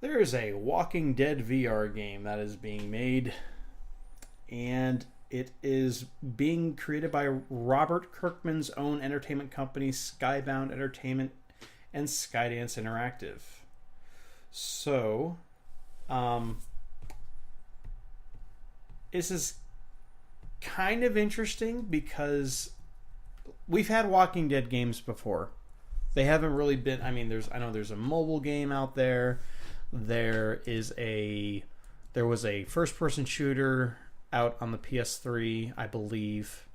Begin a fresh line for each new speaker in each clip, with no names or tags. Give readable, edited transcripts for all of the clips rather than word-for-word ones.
There is a Walking Dead VR game that is being made, and it is being created by Robert Kirkman's own entertainment company, Skybound Entertainment and Skydance Interactive. So, this is kind of interesting because we've had Walking Dead games before. They haven't really been. I mean, I know there's a mobile game out there. There was a first person shooter out on the PS3, I believe,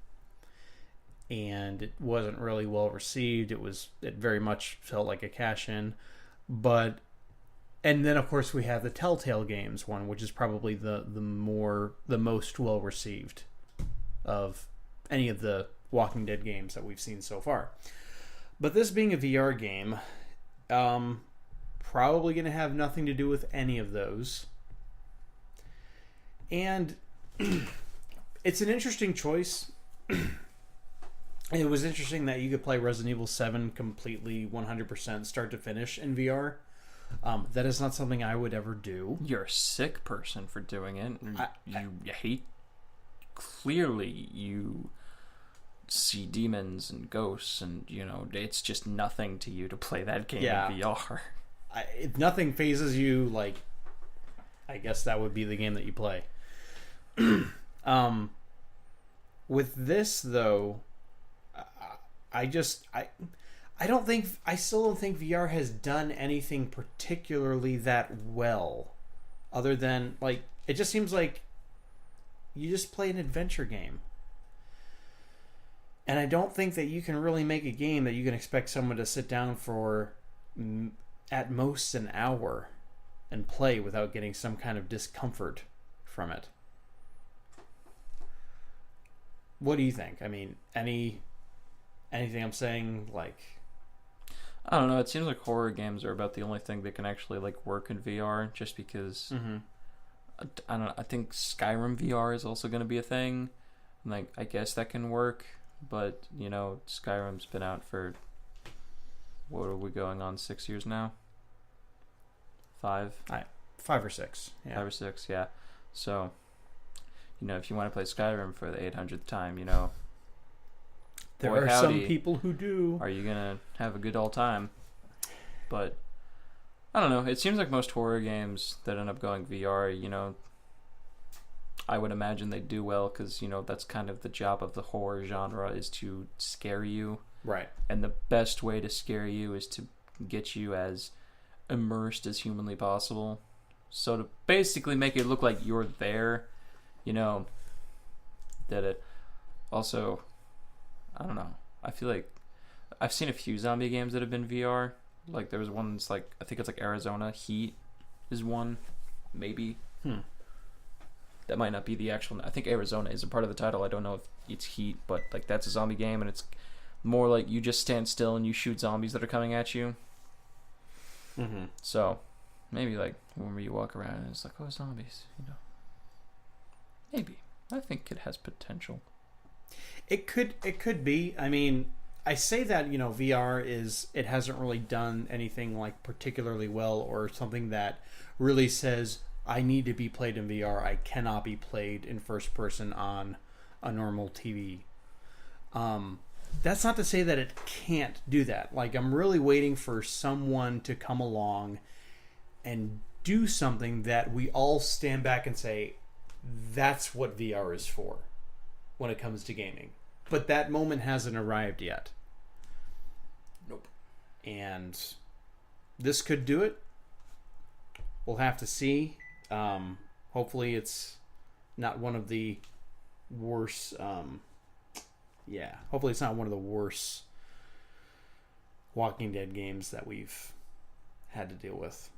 and it wasn't really well received. It very much felt like a cash in, but and then of course we have the Telltale Games one, which is probably the most well received of any of the Walking Dead games that we've seen so far. But this being a VR game, probably going to have nothing to do with any of those. And it's an interesting choice. It was interesting that you could play Resident Evil 7 completely 100% start to finish in VR. That is not something I would ever do.
You're a sick person for doing it. You hate... Clearly, you see demons and ghosts, and, it's just nothing to you to play that game in VR.
If nothing phases you, like, I guess that would be the game that you play. With this, though, I still don't think VR has done anything particularly that well, other than, like, it just seems like you just play an adventure game. And I don't think that you can really make a game that you can expect someone to sit down for at most an hour and play without getting some kind of discomfort from it. What do you think? I mean, anything I'm saying, like...
I don't know. It seems like horror games are about the only thing that can actually, like, work in VR, just because...
Mm-hmm.
I don't know. I think Skyrim VR is also going to be a thing. Like, I guess that can work, but, Skyrim's been out for... What are we going on, 6 years now? 5?
5 or 6. Yeah.
5 or 6, yeah. So, if you want to play Skyrim for the 800th time,
there
boy,
are
howdy,
some people who do.
Are you going to have a good old time? But, I don't know. It seems like most horror games that end up going VR, I would imagine they do well because, that's kind of the job of the horror genre, is to scare you.
Right.
And the best way to scare you is to get you as immersed as humanly possible. So to basically make it look like you're there, that it also, I don't know. I feel like I've seen a few zombie games that have been VR. Like there was one that's like, I think it's like Arizona Heat is one, maybe. That might not be the actual. I think Arizona is a part of the title. I don't know if it's Heat, but like that's a zombie game, and it's more like you just stand still and you shoot zombies that are coming at you.
Mm-hmm.
So maybe like when you walk around and it's like, oh, zombies, Maybe. I think it has potential.
It could be. I mean, I say that, VR it hasn't really done anything like particularly well, or something that really says I need to be played in VR. I cannot be played in first person on a normal TV. That's not to say that it can't do that. Like, I'm really waiting for someone to come along and do something that we all stand back and say, that's what VR is for when it comes to gaming. But that moment hasn't arrived yet.
Nope.
And this could do it. We'll have to see. Hopefully it's not one of the worst... hopefully it's not one of the worst Walking Dead games that we've had to deal with.